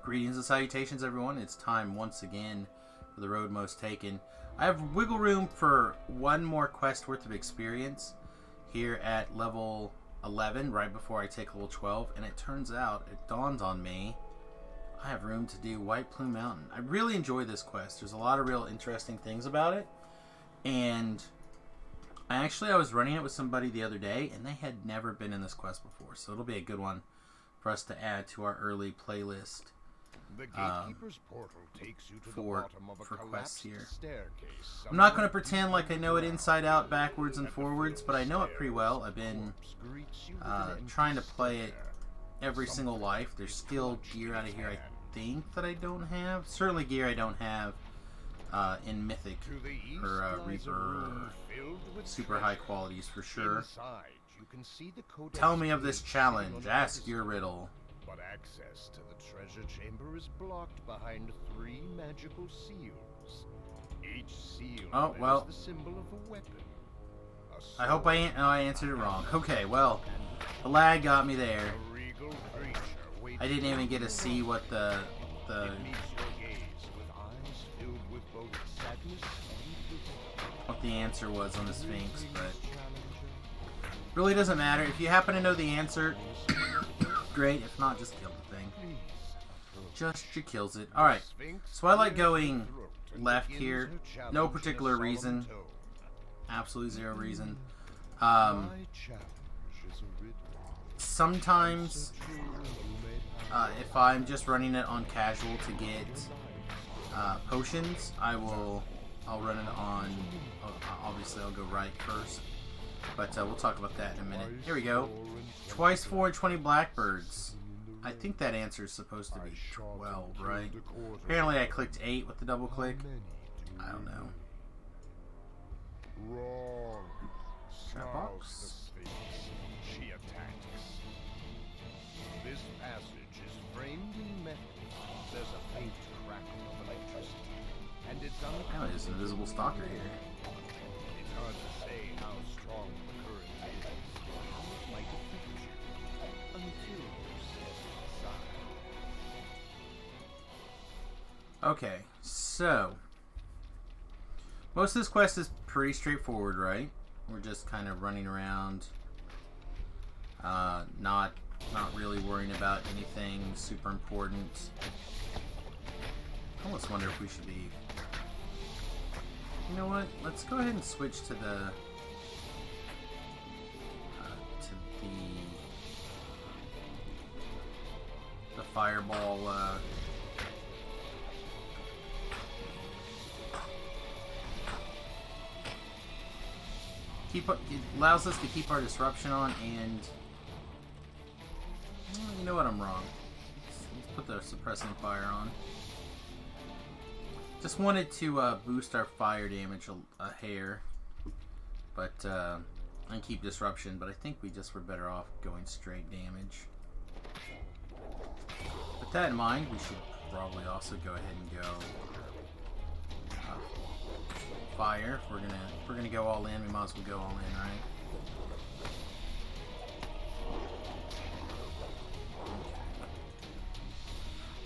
Greetings and salutations, everyone. It's time once again for the road most taken. I have wiggle room for one more quest worth of experience here at level 11, right before I take level 12, and it turns out, it dawns on me, I have room to do White Plume Mountain. I really enjoy this quest. There's a lot of real interesting things about it, and I was running it with somebody the other day, and they had never been in this quest before, so it'll be a good one for us to add to our early playlist. The gatekeeper's portal takes you to the bottom of a quests here. staircase. I'm not going to pretend like I know it inside out, backwards and forwards, but I know it pretty well. I've been trying to play it every single life. There's still gear out of here I think that I don't have. Certainly gear I don't have in Mythic or Reaper or super high qualities for sure. Tell me of this challenge. Ask your riddle. But access to the treasure chamber is blocked behind 3 magical seals. Each seal bears the symbol of a weapon. I hope I answered it wrong. Okay, well, the lag got me there. I didn't even get to see what the answer was on the Sphinx, but really doesn't matter. If you happen to know the answer, great. If not, just kill the thing. Just she kills it. Alright. So I like going left here. No particular reason. Absolutely zero reason. Sometimes, if I'm just running it on casual to get potions, I'll run it on, obviously I'll go right first. But we'll talk about that in a minute. Here we go. Twice 4 and 20 blackbirds. I think that answer is supposed to be 12, right? Apparently I clicked 8 with the double click. I don't know. Wrong. Trap box. She attacks. This passage is framed in metal. There's a faint crackle of electricity, and it's Oh, there's an invisible stalker here. It's hard to say how strong the current is. It might affect you until you step inside. Okay, so most of this quest is pretty straightforward, right? We're just kind of running around, not really worrying about anything super important. I almost wonder if we should be. You know what? Let's go ahead and switch to the fireball. It allows us to keep our disruption on, and you know what? I'm wrong. Let's put the suppressing fire on. Just wanted to boost our fire damage a hair, but and keep disruption. But I think we just were better off going straight damage. With that in mind, we should probably also go ahead and go fire. If we're gonna go all in, we might as well go all in, right?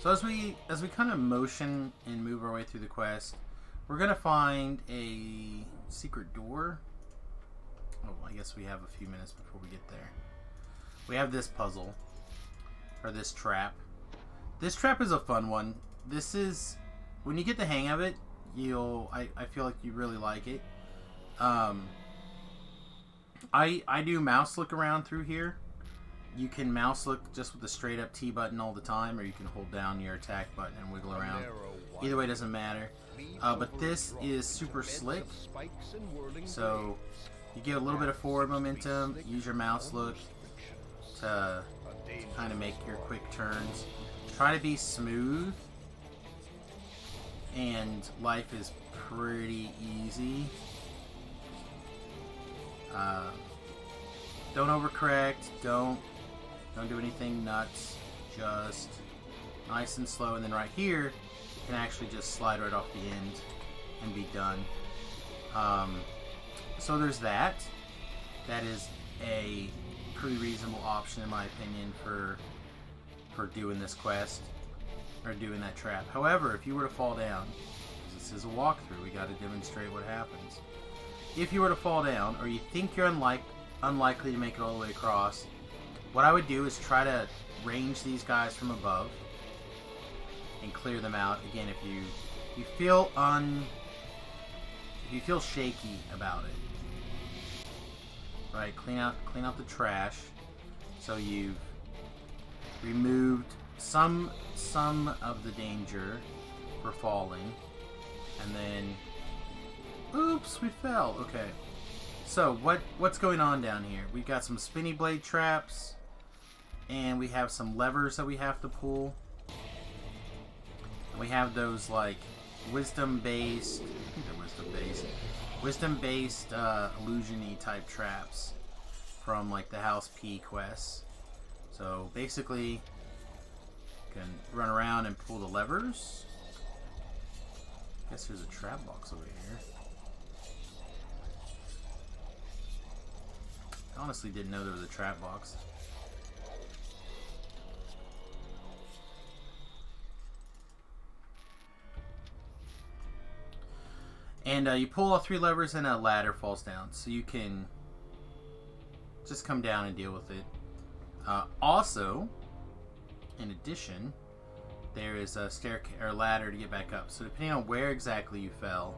So as we kind of motion and move our way through the quest, we're gonna find a secret door. Oh, I guess we have a few minutes before we get there. We have this puzzle, or this trap. This trap is a fun one. This is, when you get the hang of it, I feel like you really like it. I do mouse look around through here. You can mouse look just with the straight up T button all the time, or you can hold down your attack button and wiggle around. Either way doesn't matter. But this is super slick, so you get a little bit of forward momentum. Use your mouse look to kind of make your quick turns. Try to be smooth, and life is pretty easy. Don't overcorrect. Don't do anything nuts. Just nice and slow, and then right here you can actually just slide right off the end and be done. So there's that. That is a pretty reasonable option in my opinion for doing this quest. or doing that trap. However, if you were to fall down, because this is a walkthrough, we got to demonstrate what happens. If you were to fall down, or you think you're unlikely to make it all the way across, what I would do is try to range these guys from above and clear them out. Again, if you feel shaky about it, right? Clean out the trash. So you've removed some of the danger for falling, and then, oops, we fell. Okay. So what's going on down here? We've got some spinny blade traps, and we have some levers that we have to pull. And we have those like wisdom-based, I think they're wisdom-based illusion-y type traps from like the House P quests. So basically, you can run around and pull the levers. I guess there's a trap box over here. I honestly didn't know there was a trap box. And you pull all 3 levers and a ladder falls down. So you can just come down and deal with it. Also, in addition, there is a staircase or ladder to get back up. So depending on where exactly you fell,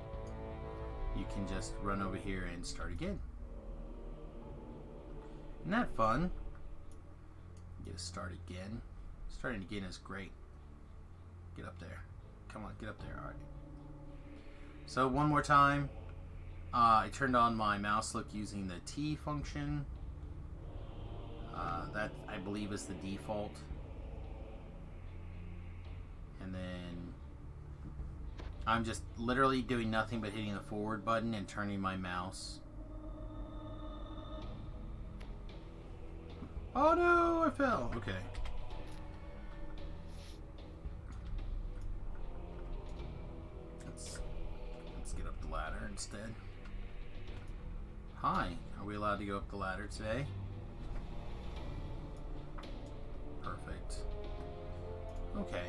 you can just run over here and start again. Isn't that fun? Get to start again. Starting again is great. Get up there. Come on, get up there. Alright. So one more time. I turned on my mouse look using the T function. That, I believe, is the default. And then I'm just literally doing nothing but hitting the forward button and turning my mouse. Oh no, I fell. Okay. Let's get up the ladder instead. Hi, are we allowed to go up the ladder today? Perfect. Okay.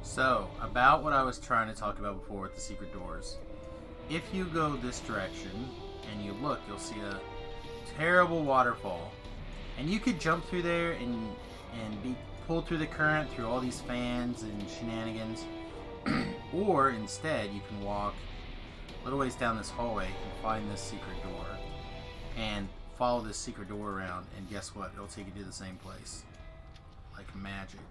So, about what I was trying to talk about before with the secret doors. If you go this direction and you look, you'll see a terrible waterfall. And you could jump through there and be pulled through the current through all these fans and shenanigans. Or instead, you can walk a little ways down this hallway and find this secret door. And follow this secret door around, and guess what? It'll take you to the same place. Like magic.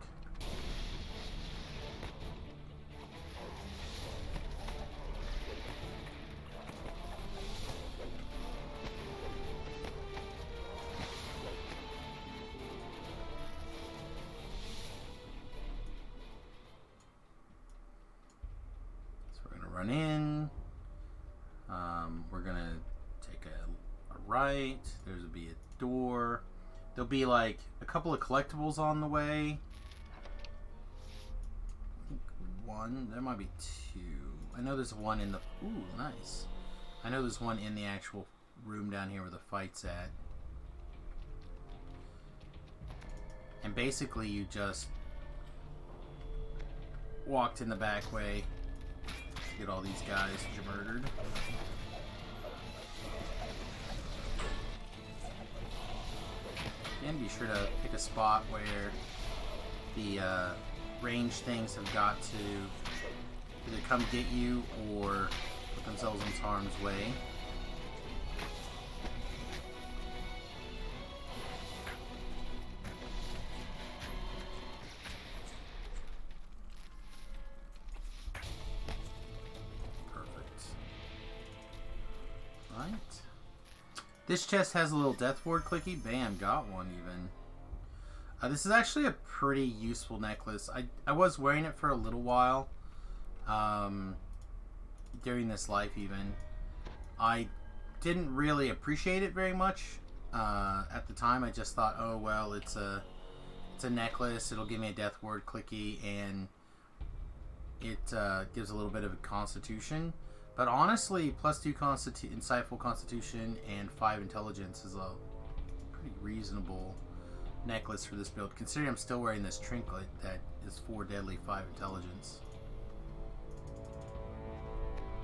Run in. We're gonna take a right. There's gonna be a door. There'll be like a couple of collectibles on the way. I think one. There might be 2. I know there's one in the. Ooh, nice. I know there's one in the actual room down here where the fight's at. And basically, you just walked in the back way. Get all these guys murdered. And be sure to pick a spot where the ranged things have got to either come get you or put themselves in harm's way. This chest has a little death ward clicky. Bam, got one even. This is actually a pretty useful necklace. I was wearing it for a little while. During this life even. I didn't really appreciate it very much. At the time I just thought, oh well, it's a necklace. It'll give me a death ward clicky, and it gives a little bit of a constitution. But honestly, +2 insightful constitution and 5 intelligence is a pretty reasonable necklace for this build, considering I'm still wearing this trinket that is 4 deadly, 5 intelligence.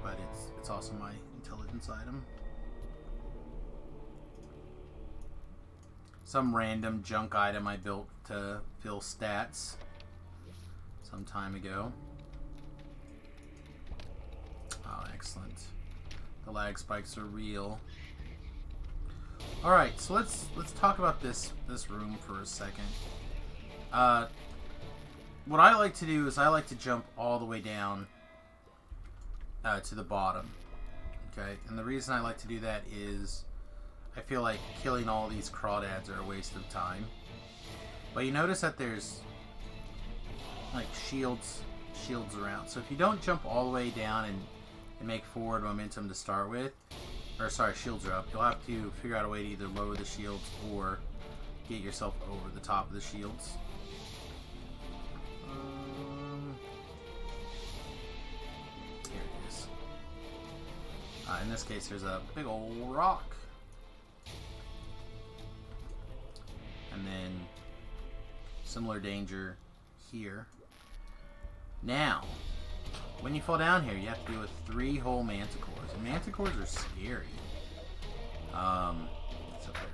But it's also my intelligence item. Some random junk item I built to fill stats some time ago. Oh, excellent. The lag spikes are real. All right, so let's talk about this room for a second. What I like to do is I like to jump all the way down to the bottom. Okay, and the reason I like to do that is I feel like killing all these crawdads are a waste of time. But you notice that there's like shields around. So if you don't jump all the way down and make forward momentum to start with, or sorry, shields are up, you'll have to figure out a way to either lower the shields or get yourself over the top of the shields. Here it is. In this case, there's a big old rock. And then similar danger here. Now, when you fall down here, you have to deal with 3 whole manticores. And manticores are scary. It's up there.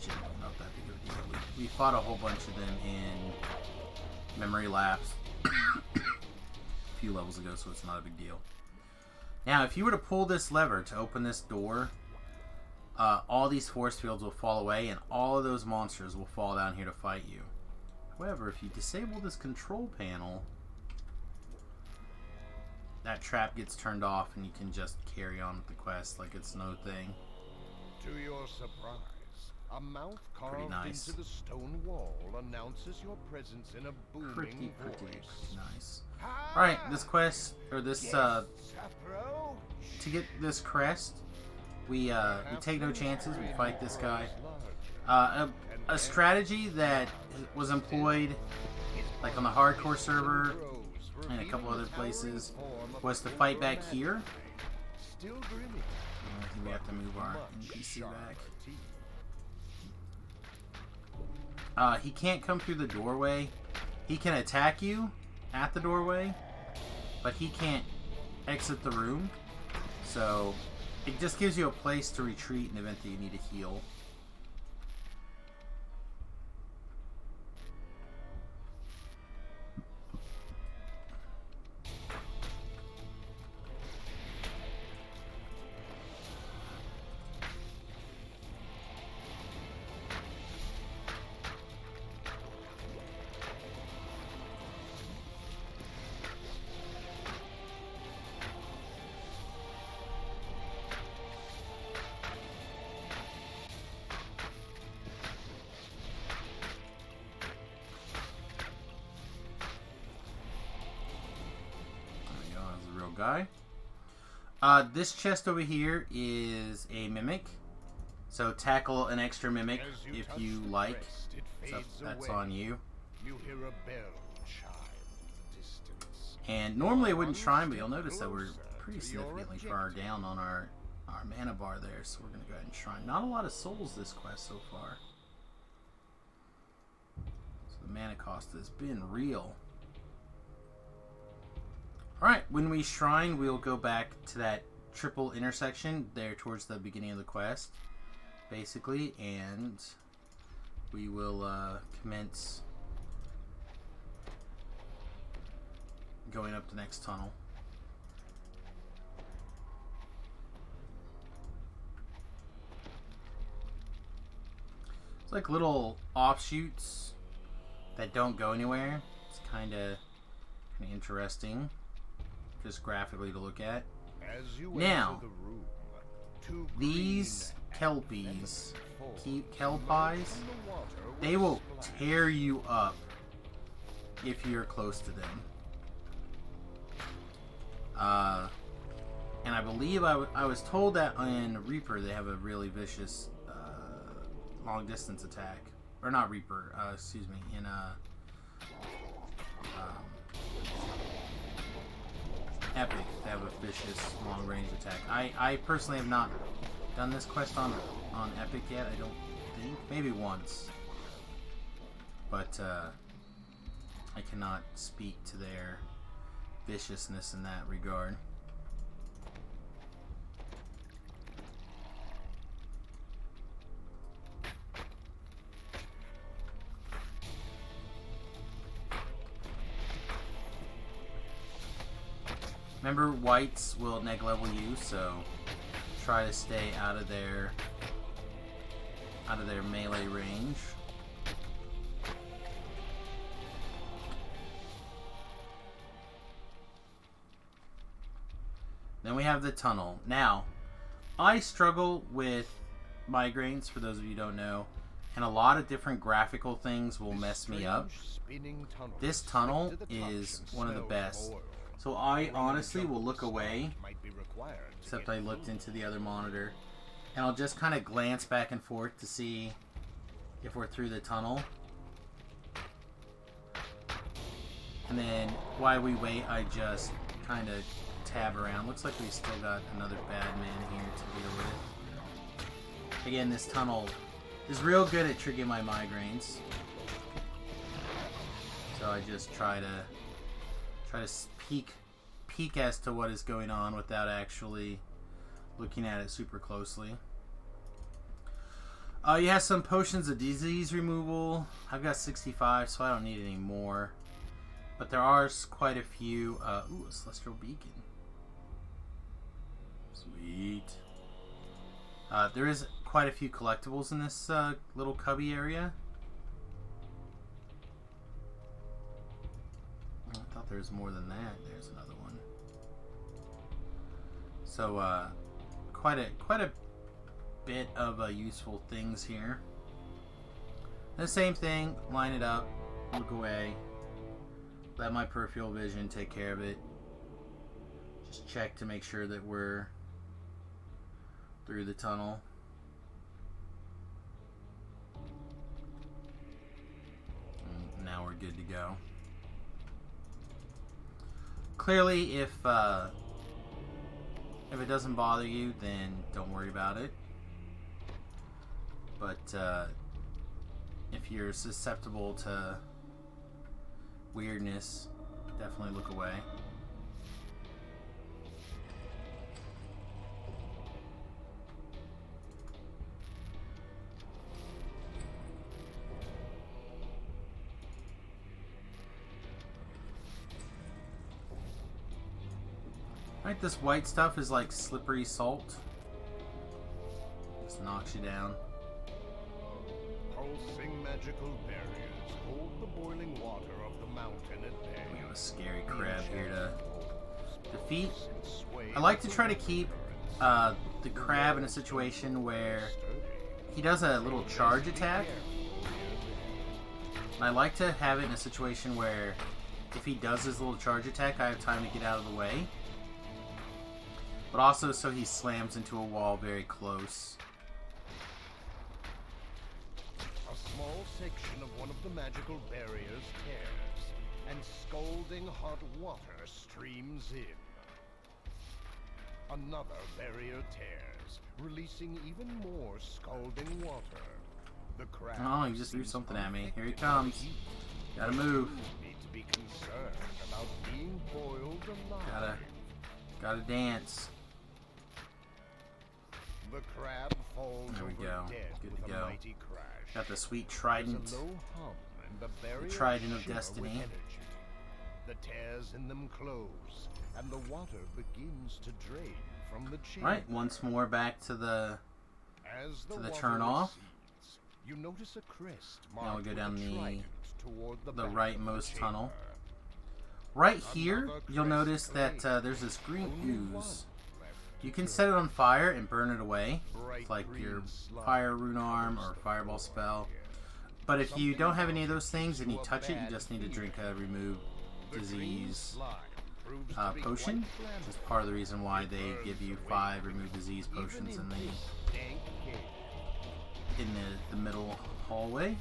Generally not that big of a deal. We fought a whole bunch of them in memory lapse a few levels ago, so it's not a big deal. Now, if you were to pull this lever to open this door, all these force fields will fall away, and all of those monsters will fall down here to fight you. However, if you disable this control panel, that trap gets turned off, and you can just carry on with the quest like it's no thing. To your surprise, a mouth carved nice. into the stone wall announces your presence in a booming Pretty voice. nice. Alright, this quest, or this, Yes, to get this crest, we take no chances, we fight this guy. A strategy that was employed, like on the hardcore server and a couple other places, was to fight back here. Still grinning. I think we have to move our NPC back. He can't come through the doorway. He can attack you at the doorway, but he can't exit the room. So it just gives you a place to retreat in the event that you need to heal. Guy. This chest over here is a mimic, so tackle an extra mimic if you like. So that's on you. You hear a bell chime in the distance. And normally I wouldn't shrine, but you'll notice that we're pretty significantly far down on our mana bar there, so we're gonna go ahead and shrine. Not a lot of souls this quest so far, so the mana cost has been real. Alright, when we shrine, we'll go back to that triple intersection there towards the beginning of the quest, basically, and we will commence going up the next tunnel. It's like little offshoots that don't go anywhere. It's kind of interesting, just graphically to look at. As you Now, enter the room, two these green kelpies, forms kelpies, emerge from the water they with a will splash. tear you up if you're close to them. And I believe I was told that in Reaper they have a really vicious long distance attack, or not Reaper, excuse me, in epic to have a vicious long range attack. I personally have not done this quest on epic yet. I don't think. Maybe once. But I cannot speak to their viciousness in that regard. Remember, whites will neg level you, so try to stay out of their melee range. Then we have the tunnel. Now, I struggle with migraines, for those of you who don't know, and a lot of different graphical things will mess me up. This tunnel is one of the best. So I honestly will look away, except I looked into the other monitor, and I'll just kind of glance back and forth to see if we're through the tunnel. And then while we wait, I just kind of tab around. Looks like we still got another bad man here to deal with. Again, this tunnel is real good at triggering my migraines. So I just try to peek as to what is going on without actually looking at it super closely. You have some potions of disease removal. I've got 65, so I don't need any more. But there are quite a few. Ooh, a celestial beacon. Sweet. There is quite a few collectibles in this little cubby area. I thought there was more than that. There's another one. So, quite a bit of useful things here. The same thing. Line it up. Look away. Let my peripheral vision take care of it. Just check to make sure that we're through the tunnel. And now we're good to go. Clearly, if it doesn't bother you, then don't worry about it. But if you're susceptible to weirdness, definitely look away. Right, this white stuff is like slippery salt. Just knocks you down. Pulsing magical barriers hold the boiling water of the mountain at bay. We have a scary crab here to defeat. I like to try to keep the crab in a situation where he does a little charge attack. And I like to have it in a situation where if he does his little charge attack, I have time to get out of the way. But also so he slams into a wall very close. A small section of one of the magical barriers tears, and scalding hot water streams in. Another barrier tears, releasing even more scalding water. The crab. Oh, he just threw something at me. Here he comes. Gotta move. Need to be concerned about being boiled alive. Gotta dance. The crab falls There we over go. dead Good with to a go. mighty crash. Got the sweet There's trident. a low hum, and the barriers trident of shimmer destiny. with energy. The tears in them close, and the water begins to drain from the chamber. Right, once more back to the As the water turn off. recedes, you notice a crest Now marked we go with down a the trident toward the back of rightmost the tunnel. chamber. Right here, Another you'll crest notice that claimed. there's this green Only one ooze. left You to can turn. set it on fire and burn it away. Bright It's like your green slime fire rune arm or covers the fireball floor spell. here. But if you Something don't have any of about those things and you gives touch a it, you bad just need to drink a feeling. remove The green disease slime proves to be potion. quite Which is flammable. part of the reason why It they burns give you away 5 remove disease even potions in this dank cave. the middle hallway.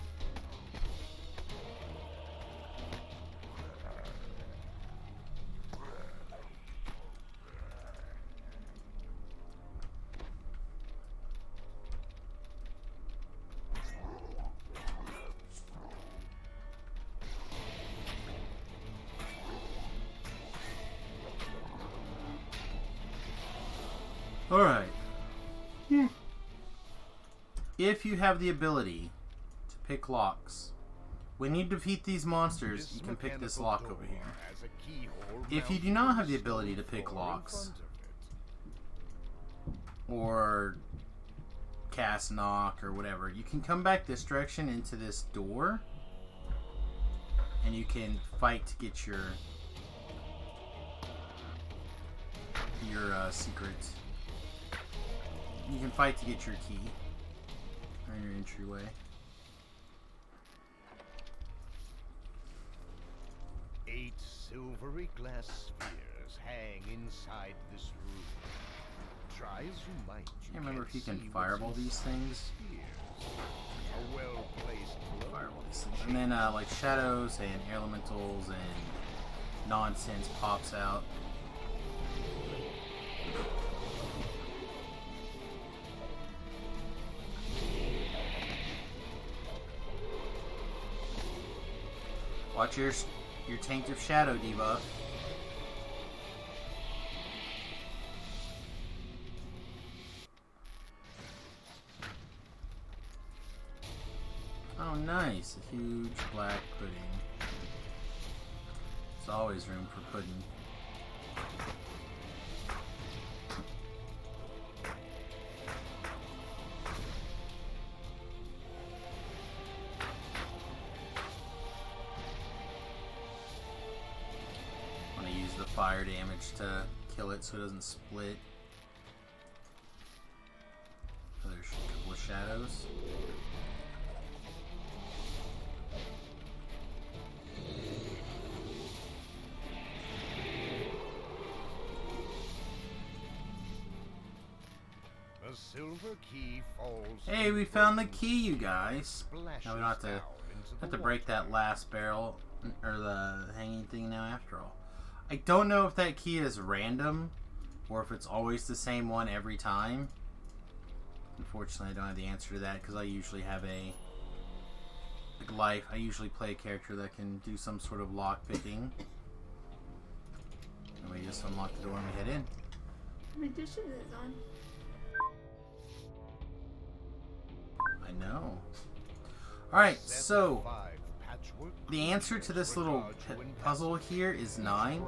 Alright. If you have the ability to pick locks, when you defeat these monsters, you can pick this lock over here. If you do not have the ability to pick locks, or cast knock or whatever, you can come back this direction into this door, and you can fight to get your secret. You can fight to get your key or your entryway. Eight silvery glass spheres hang inside this room. Try as you might, I can't remember if you can fireball these things. A well-placed blow. Fireball these things. And then like shadows and elementals and nonsense pops out. Watch your Taint of Shadow debuff. Oh, nice. A huge black pudding. There's always room for pudding. Fire damage to kill it so it doesn't split. Oh, there's a couple of shadows. A silver key falls. Hey, we found the key, you guys. Now we don't have to break that last barrel or the hanging thing now after all. I don't know if that key is random or if it's always the same one every time. Unfortunately, I don't have the answer to that because I usually have a life. I usually play a character that can do some sort of lock picking. And we just unlock the door and we head in. How many dishes is it on? I know. Alright, so the answer to this little puzzle here is 9.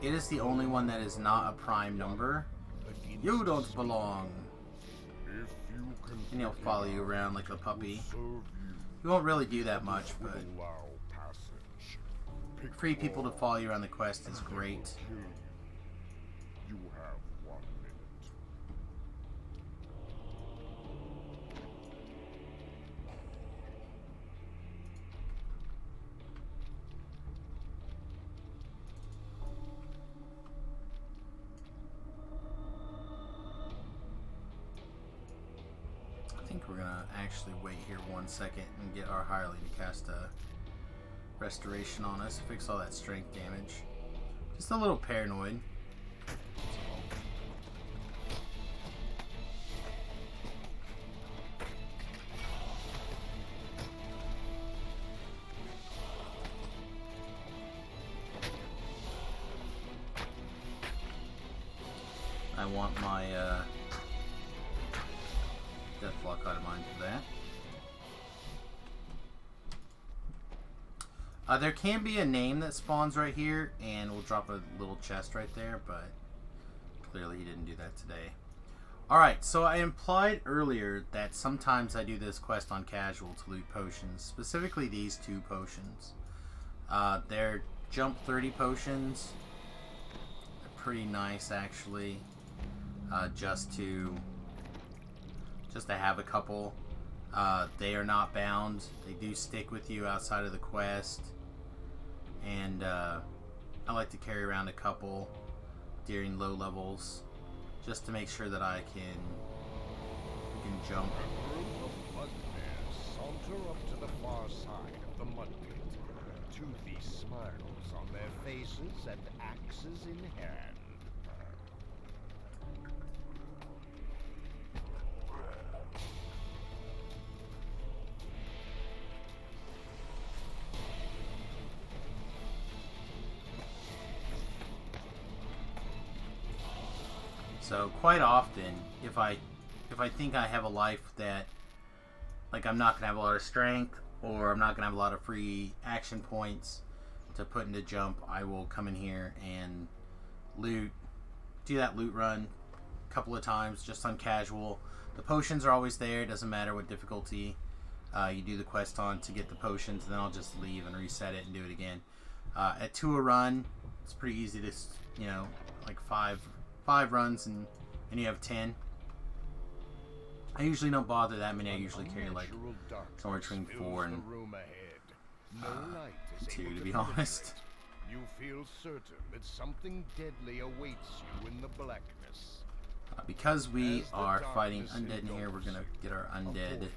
It is the only one that is not a prime number. You don't belong. And he'll follow you around like a puppy. He won't really do that much, but free people to follow you around the quest is great. You have 1 minute. I think we're gonna actually wait here 1 second and get our hireling to cast a restoration on us, fix all that strength damage. Just a little paranoid. I want my Deathlock out of mind for that. There can be a name that spawns right here, and we'll drop a little chest right there, but clearly he didn't do that today. Alright, so I implied earlier that sometimes I do this quest on casual to loot potions, specifically these 2 potions. They're jump 30 potions. They're pretty nice, actually, just to have a couple. They are not bound. They do stick with you outside of the quest. And I like to carry around a couple during low levels just to make sure that I can jump. A group of bugbears saunter up to the far side of the mud pit. Toothy smiles on their faces and axes in hand. So quite often, if I think I have a life that, like, I'm not gonna have a lot of strength, or I'm not gonna have a lot of free action points to put into jump, I will come in here and do that loot run a couple of times just on casual. The potions are always there, it doesn't matter what difficulty you do the quest on to get the potions, and then I'll just leave and reset it and do it again. At 2 a run, it's pretty easy to, you know, like five runs and you have 10. I usually don't bother that many. I usually carry like somewhere between 4 and 2, to be honest. You feel certain that something deadly awaits you in the blackness. Because we are fighting undead in here, we're gonna get our undead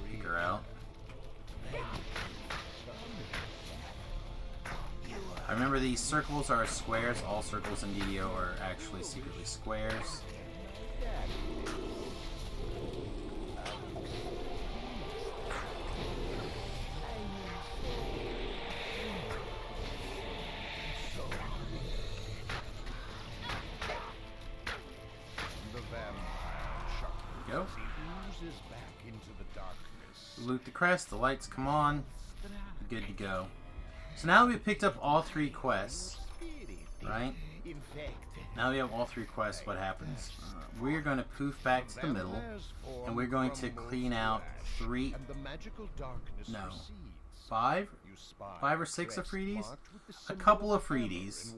figure out. I remember these circles are squares. All circles in DDO are actually secretly squares. Go. Loot the crest, the lights come on. Good to go. So now we've picked up all 3 quests, right? Now we have all 3 quests, what happens? We're going to poof back to the middle, and we're going to clean out 5 or 6 Afridi's? A couple of Afridi's.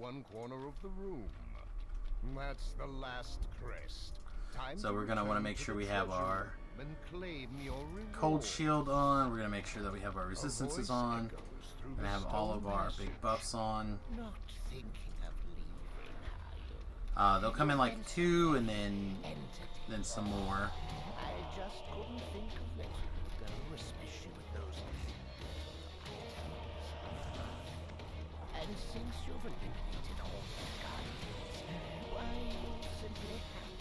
That's the last crest. So we're going to want to make sure we have our cold shield on. We're going to make sure that we have our resistances on. We're going to have all of our big buffs on. They'll come in like 2 and then some more. I just couldn't think of letting you go, especially with those. And since you've eliminated all the guardians, why you simply have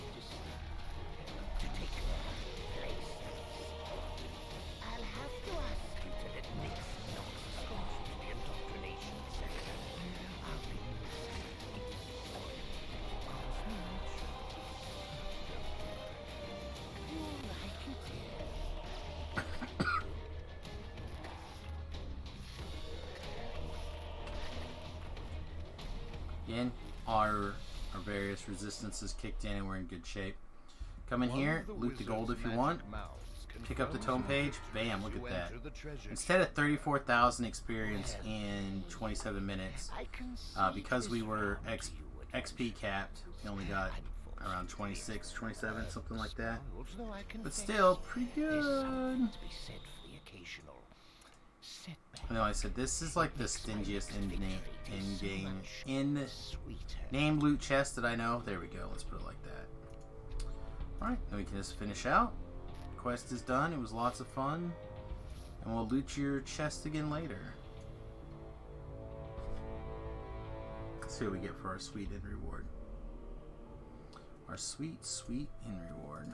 to take their places. I'll have to ask you to let Nixon not go to the indoctrination center. I'll be Again, our various resistances kicked in and we're in good shape. Come in here, loot the gold if you want. Pick up the tome page. Bam, look at that. Instead of 34,000 experience in 27 minutes, because we were XP capped, we only got around 26, 27, something like that. But still, pretty good. I know I said this is like the stingiest in-name loot chest that I know. There we go. Let's put it like that. Alright, then we can just finish out. Quest is done. It was lots of fun. And we'll loot your chest again later. Let's see what we get for our sweet end reward. Our sweet end reward.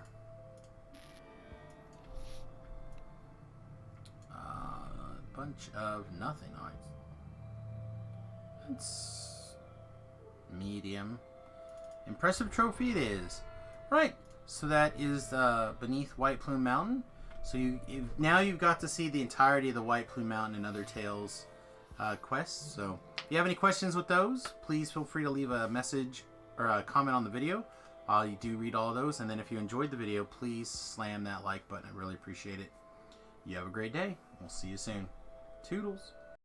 Bunch of nothing. It's medium. Impressive trophy it is. Right. So that is beneath White Plume Mountain. So now you've got to see the entirety of the White Plume Mountain and other Tales quests. So if you have any questions with those, please feel free to leave a message or a comment on the video. You do read all of those. And then if you enjoyed the video, please slam that like button. I really appreciate it. You have a great day. We'll see you soon. Toodles.